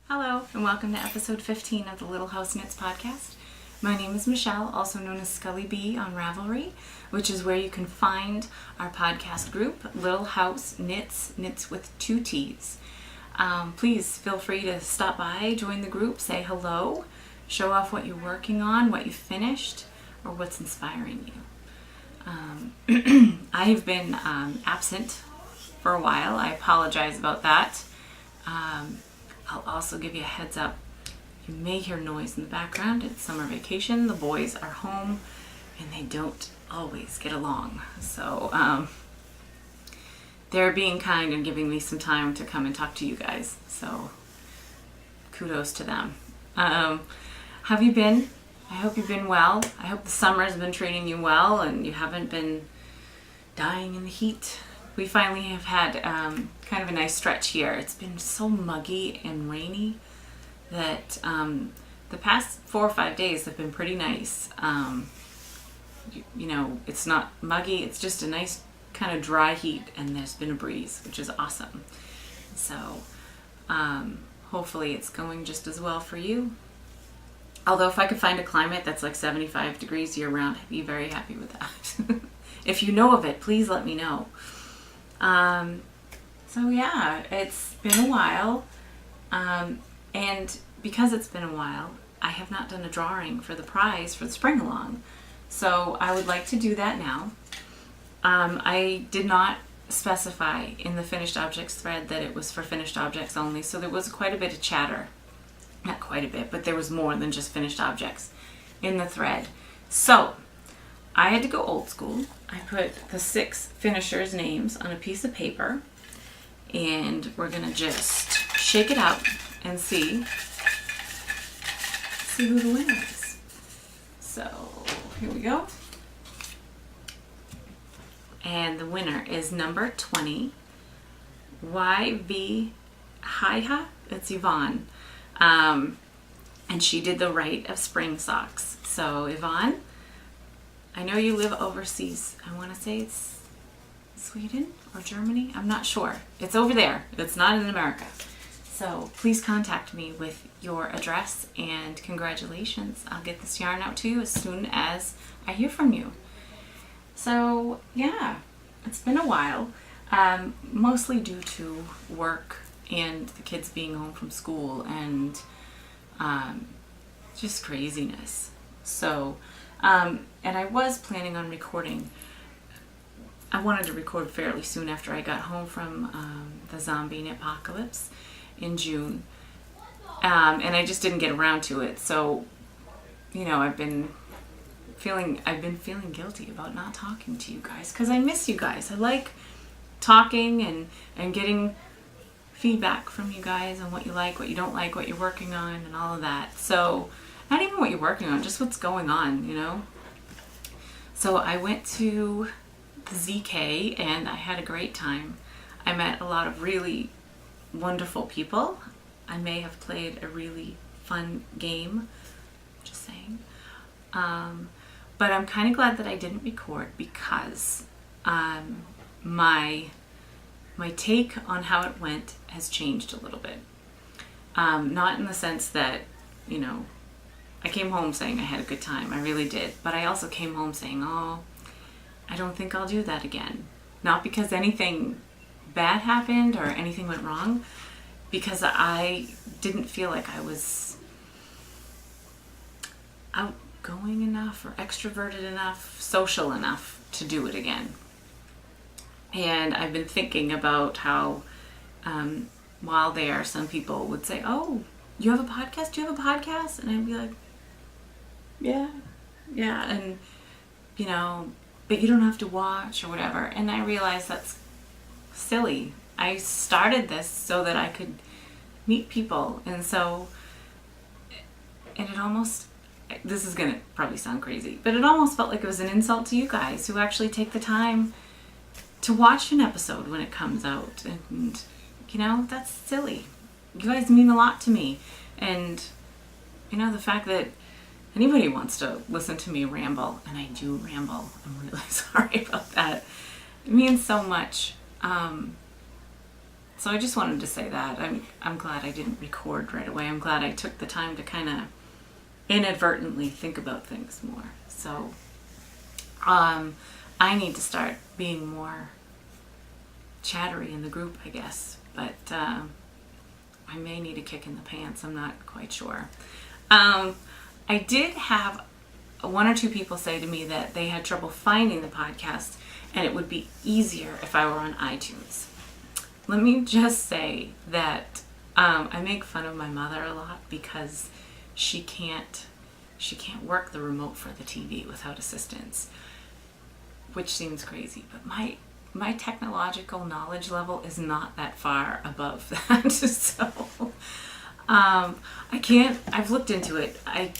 Hello, and welcome to episode 15 of the Little House Knits podcast. My name is Michelle, also known as ScullyB on Ravelry, which is where you can find our podcast group, Little House Knits, knits with 2 T's. Please feel free to stop by, join the group, say hello, show off what you're working on, what you finished, or what's inspiring you. I have been absent for a while. I apologize about that. I'll also give you a heads up. You may hear noise in the background. It's summer vacation. The boys are home and they don't always get along. So they're being kind and giving me some time to come and talk to you guys. So kudos to them. Have you been? I hope you've been well. I hope the summer has been treating you well and you haven't been dying in the heat. We finally have had kind of a nice stretch here. It's been so muggy and rainy that the past 4 or 5 days have been pretty nice. You know, it's not muggy, it's just a nice kind of dry heat, and there's been a breeze, which is awesome. So hopefully it's going just as well for you. Although if I could find a climate that's like 75 degrees year round, I'd be very happy with that. If you know of it, please let me know. So yeah, it's been a while, and because it's been a while, I have not done a drawing for the prize for the spring along, so I would like to do that now. I did not specify in the finished objects thread that it was for finished objects only, so there was quite a bit of chatter, not quite a bit, but there was more than just finished objects in the thread. So I had to go old school. I put the 6 finishers' names on a piece of paper, and we're gonna just shake it out and see who the winner is. So here we go. And the winner is number 20, YV Haiha. That's Yvonne. And she did the Rite of Spring socks. So Yvonne, I know you live overseas. I want to say it's Sweden or Germany. I'm not sure. It's over there. It's not in America. So please contact me with your address and congratulations. I'll get this yarn out to you as soon as I hear from you. So yeah, it's been a while, mostly due to work and the kids being home from school and just craziness. So and I was planning on recording. I wanted to record fairly soon after I got home from the zombie apocalypse in June, and I just didn't get around to it. So, you know, I've been feeling guilty about not talking to you guys because I miss you guys. I like talking and getting feedback from you guys on what you like, what you don't like, what you're working on, and all of that. So, not even what you're working on, just what's going on, you know? So I went to the ZK and I had a great time. I met a lot of really wonderful people. I may have played a really fun game, just saying. But I'm kind of glad that I didn't record because my take on how it went has changed a little bit. Not in the sense that, you know, I came home saying I had a good time. I really did. But I also came home saying, oh, I don't think I'll do that again. Not because anything bad happened or anything went wrong, because I didn't feel like I was outgoing enough or extroverted enough, social enough to do it again. And I've been thinking about how while there, some people would say, oh, you have a podcast? Do you have a podcast? And I'd be like, yeah, and, you know, but you don't have to watch or whatever. And I realized that's silly. I started this so that I could meet people. And it almost, this is going to probably sound crazy, but it almost felt like it was an insult to you guys who actually take the time to watch an episode when it comes out. And, you know, that's silly. You guys mean a lot to me. And, you know, the fact that anybody wants to listen to me ramble, and I do ramble, I'm really sorry about that. It means so much. So I just wanted to say that. I'm glad I didn't record right away. I'm glad I took the time to kind of inadvertently think about things more. So I need to start being more chattery in the group, I guess. But I may need a kick in the pants. I'm not quite sure. I did have one or two people say to me that they had trouble finding the podcast and it would be easier if I were on iTunes. Let me just say that I make fun of my mother a lot because she can't work the remote for the TV without assistance, which seems crazy, but my technological knowledge level is not that far above that. So I can't, I've looked into it. I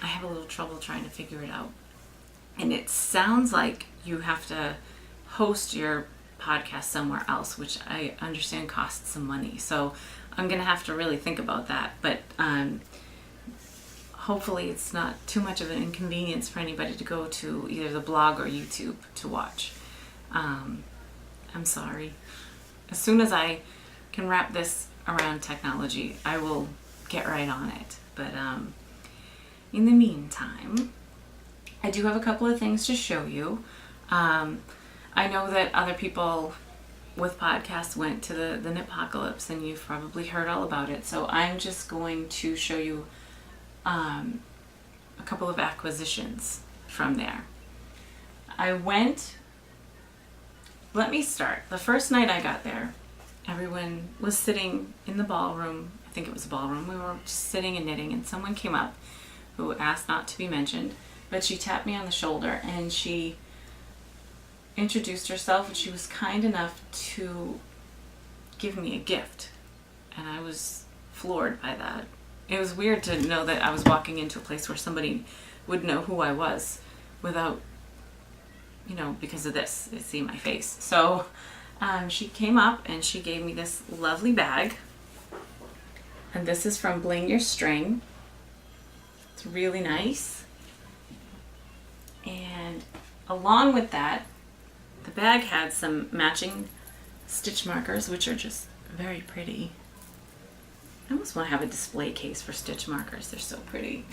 have a little trouble trying to figure it out. And it sounds like you have to host your podcast somewhere else, which I understand costs some money. So I'm going to have to really think about that. But hopefully it's not too much of an inconvenience for anybody to go to either the blog or YouTube to watch. I'm sorry. As soon as I can wrap this around technology, I will get right on it. But in the meantime, I do have a couple of things to show you. I know that other people with podcasts went to the Nippocalypse, and you've probably heard all about it. So I'm just going to show you a couple of acquisitions from there. Let me start. The first night I got there, everyone was sitting in the ballroom. I think it was a ballroom. We were just sitting and knitting, and someone came up who asked not to be mentioned, but she tapped me on the shoulder and she introduced herself, and she was kind enough to give me a gift, and I was floored by that. It was weird to know that I was walking into a place where somebody would know who I was without, because of this, they see my face. So she came up and she gave me this lovely bag, and this is from Bling Your String. It's really nice. And along with that, the bag had some matching stitch markers, which are just very pretty. I almost want to have a display case for stitch markers. They're so pretty.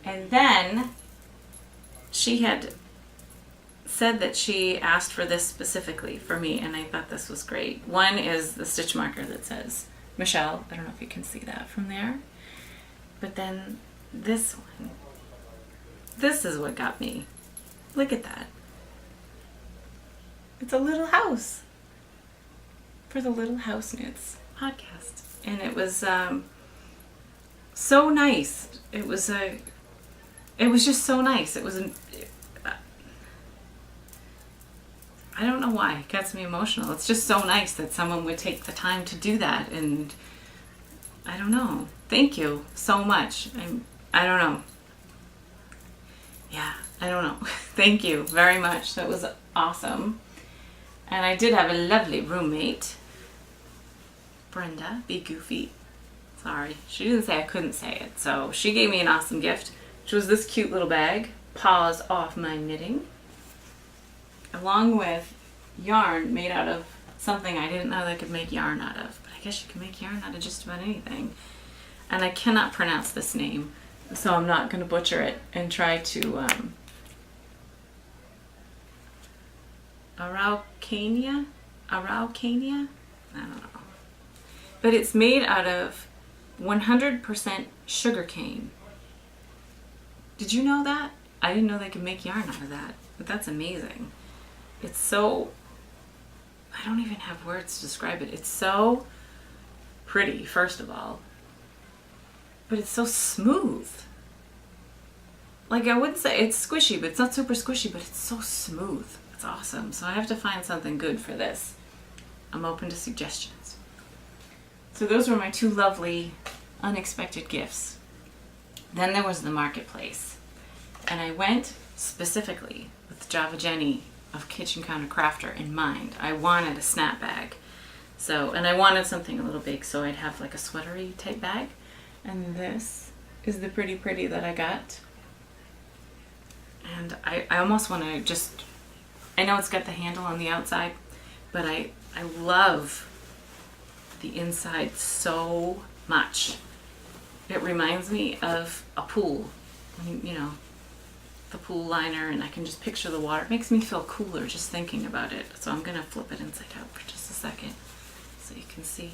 And then she had said that she asked for this specifically for me, and I thought this was great. One is the stitch marker that says Michelle. I don't know if you can see that from there. But then this one. This is what got me. Look at that. It's a little house for the Little House Knits podcast. And it was so nice. It was just so nice. I don't know why. It gets me emotional. It's just so nice that someone would take the time to do that. And I don't know. Thank you so much. I don't know. Yeah, I don't know. Thank you very much. That was awesome. And I did have a lovely roommate, Brenda, be goofy. Sorry, she didn't say I couldn't say it. So she gave me an awesome gift, which was this cute little bag, Paws Off My Knitting, along with yarn made out of something I didn't know they could make yarn out of. But I guess you can make yarn out of just about anything. And I cannot pronounce this name, so I'm not going to butcher it and try to Araucania? I don't know. But it's made out of 100% sugar cane. Did you know that? I didn't know they could make yarn out of that, but that's amazing. It's so, I don't even have words to describe it. It's so pretty, first of all, but it's so smooth. Like, I wouldn't say it's squishy, but it's not super squishy, but it's so smooth. It's awesome. So I have to find something good for this. I'm open to suggestions. So those were my two lovely unexpected gifts. Then there was the marketplace. And I went specifically with Java Jenny of Kitchen Counter Crafter in mind. I wanted a snap bag. And I wanted something a little big so I'd have like a sweatery type bag. And this is the pretty that I got. And I almost want to just, I know it's got the handle on the outside, but I love the inside so much. It reminds me of a pool, you know, the pool liner, and I can just picture the water. It makes me feel cooler just thinking about it. So I'm gonna flip it inside out for just a second so you can see.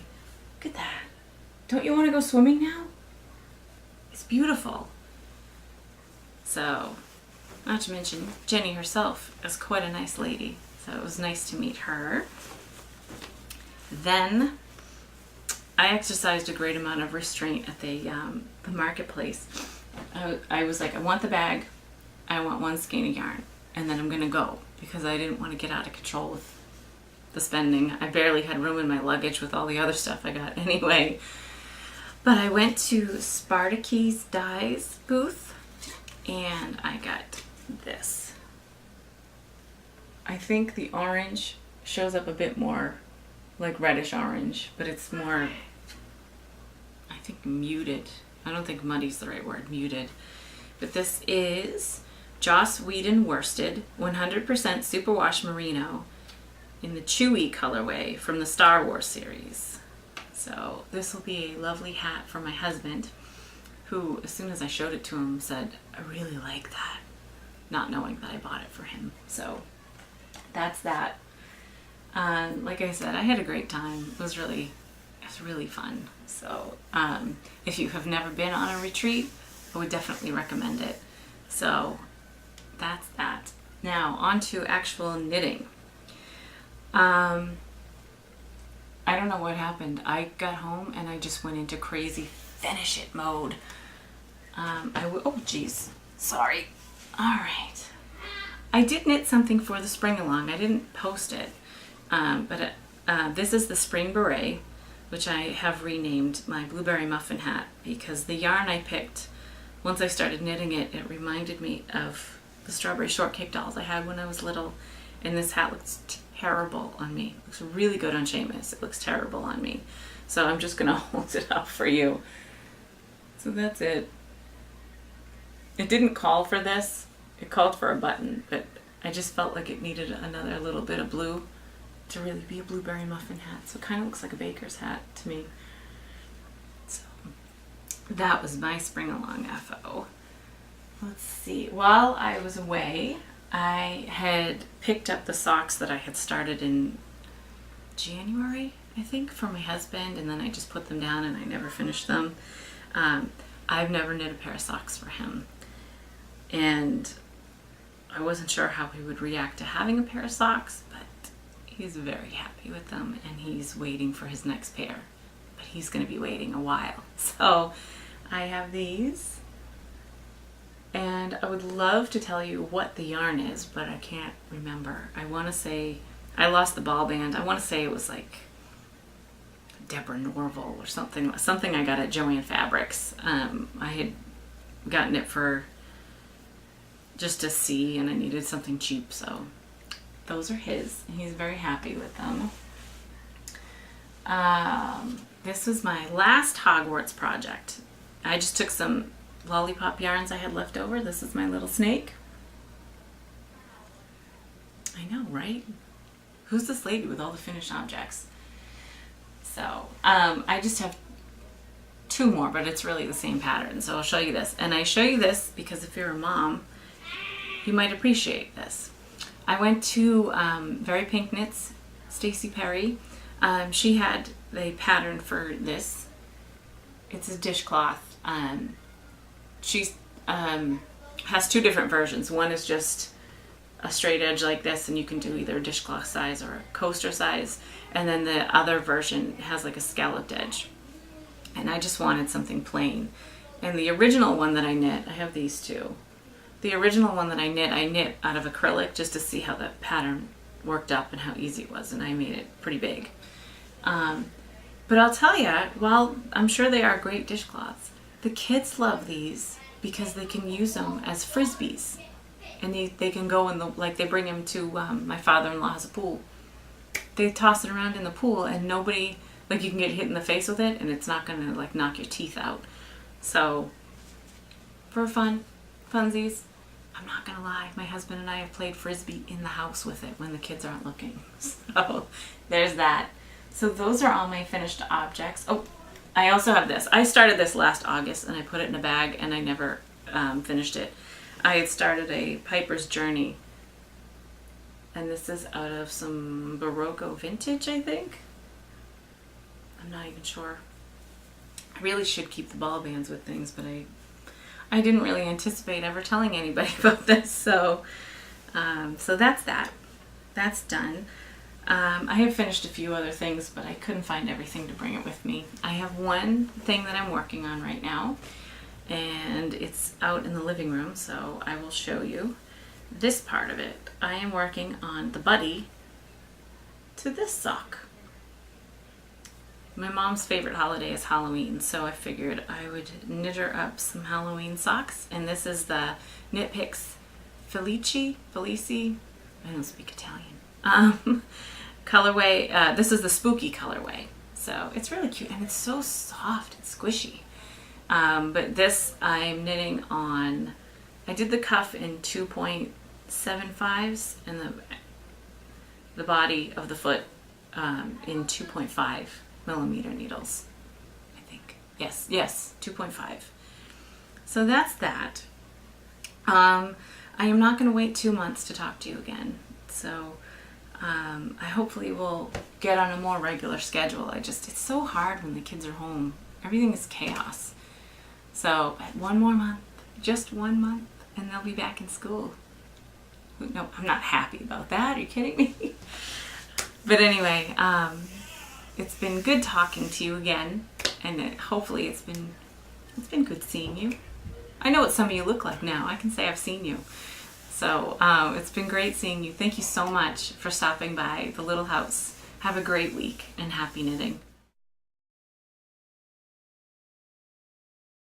Look at that. Don't you want to go swimming now? It's beautiful. So, not to mention, Jenny herself is quite a nice lady. So it was nice to meet her. Then, I exercised a great amount of restraint at the marketplace. I was like, I want the bag, I want one skein of yarn, and then I'm gonna go, because I didn't want to get out of control with the spending. I barely had room in my luggage with all the other stuff I got anyway. But I went to Spartaky's Dyes booth, and I got this. I think the orange shows up a bit more like reddish orange, but it's more, I think, muted. I don't think muddy's the right word, muted. But this is Joss Whedon worsted 100% superwash merino in the chewy colorway from the Star Wars series. So this will be a lovely hat for my husband, who, as soon as I showed it to him, said, I really like that, not knowing that I bought it for him. So that's that. Like I said, I had a great time. It was really fun. So if you have never been on a retreat, I would definitely recommend it. So that's that. Now on to actual knitting. I don't know what happened. I got home and I just went into crazy finish it mode. Oh geez, sorry. All right. I did knit something for the spring along. I didn't post it, but this is the spring beret, which I have renamed my blueberry muffin hat, because the yarn I picked, once I started knitting it, it reminded me of the strawberry shortcake dolls I had when I was little, and this hat looks terrible on me. It looks really good on Seamus. It looks terrible on me. So I'm just gonna hold it up for you. So that's it. It didn't call for this. It called for a button, but I just felt like it needed another little bit of blue to really be a blueberry muffin hat. So it kind of looks like a baker's hat to me. So that was my spring along FO. Let's see. While I was away, I had picked up the socks that I had started in January, I think, for my husband, and then I just put them down and I never finished them. I've never knit a pair of socks for him, and I wasn't sure how he would react to having a pair of socks, but he's very happy with them, and he's waiting for his next pair, but he's going to be waiting a while. So I have these. And I would love to tell you what the yarn is, but I can't remember. I want to say, I lost the ball band. I want to say it was like Deborah Norval or something I got at Joann Fabrics. I had gotten it for just to see, and I needed something cheap, so those are his, and he's very happy with them. This was my last Hogwarts project. I just took some lollipop yarns I had left over. This is my little snake. I know, right? Who's this lady with all the finished objects? So I just have two more, but it's really the same pattern. So I'll show you this. And I show you this because if you're a mom, you might appreciate this. I went to Very Pink Knits, Stacey Perry. She had a pattern for this. It's a dishcloth. She has two different versions. One is just a straight edge like this, and you can do either a dishcloth size or a coaster size. And then the other version has like a scalloped edge. And I just wanted something plain. And the original one that I knit, I have these two. The original one that I knit out of acrylic just to see how the pattern worked up and how easy it was. And I made it pretty big. But I'll tell you, while I'm sure they are great dishcloths, the kids love these because they can use them as frisbees, and they can go in the, like they bring them to, my father-in-law has a pool. They toss it around in the pool and nobody, like you can get hit in the face with it and it's not gonna like knock your teeth out. So for funsies, I'm not gonna lie, my husband and I have played Frisbee in the house with it when the kids aren't looking. So there's that. So those are all my finished objects. Oh, I also have this. I started this last August and I put it in a bag and I never finished it. I had started a Piper's Journey, and this is out of some Barocco vintage, I think. I'm not even sure. I really should keep the ball bands with things, but I didn't really anticipate ever telling anybody about this. So so that's that. That's done. I have finished a few other things, but I couldn't find everything to bring it with me. I have one thing that I'm working on right now, and it's out in the living room, so I will show you this part of it. I am working on the buddy to this sock. My mom's favorite holiday is Halloween, so I figured I would knit her up some Halloween socks, and this is the Knit Picks Felici, I don't speak Italian, colorway. This is the spooky colorway, so it's really cute, and it's so soft and squishy. But this I'm knitting on, I did the cuff in 2.75s and the body of the foot in 2.5 millimeter needles, I think. Yes, 2.5. So that's that. I am not going to wait 2 months to talk to you again. So I hopefully will get on a more regular schedule. It's so hard when the kids are home. Everything is chaos. So one more month, just 1 month, and they'll be back in school. No, I'm not happy about that. Are you kidding me? But anyway, it's been good talking to you again, and hopefully it's been good seeing you. I know what some of you look like now. I can say I've seen you. So it's been great seeing you. Thank you so much for stopping by the little house. Have a great week and happy knitting.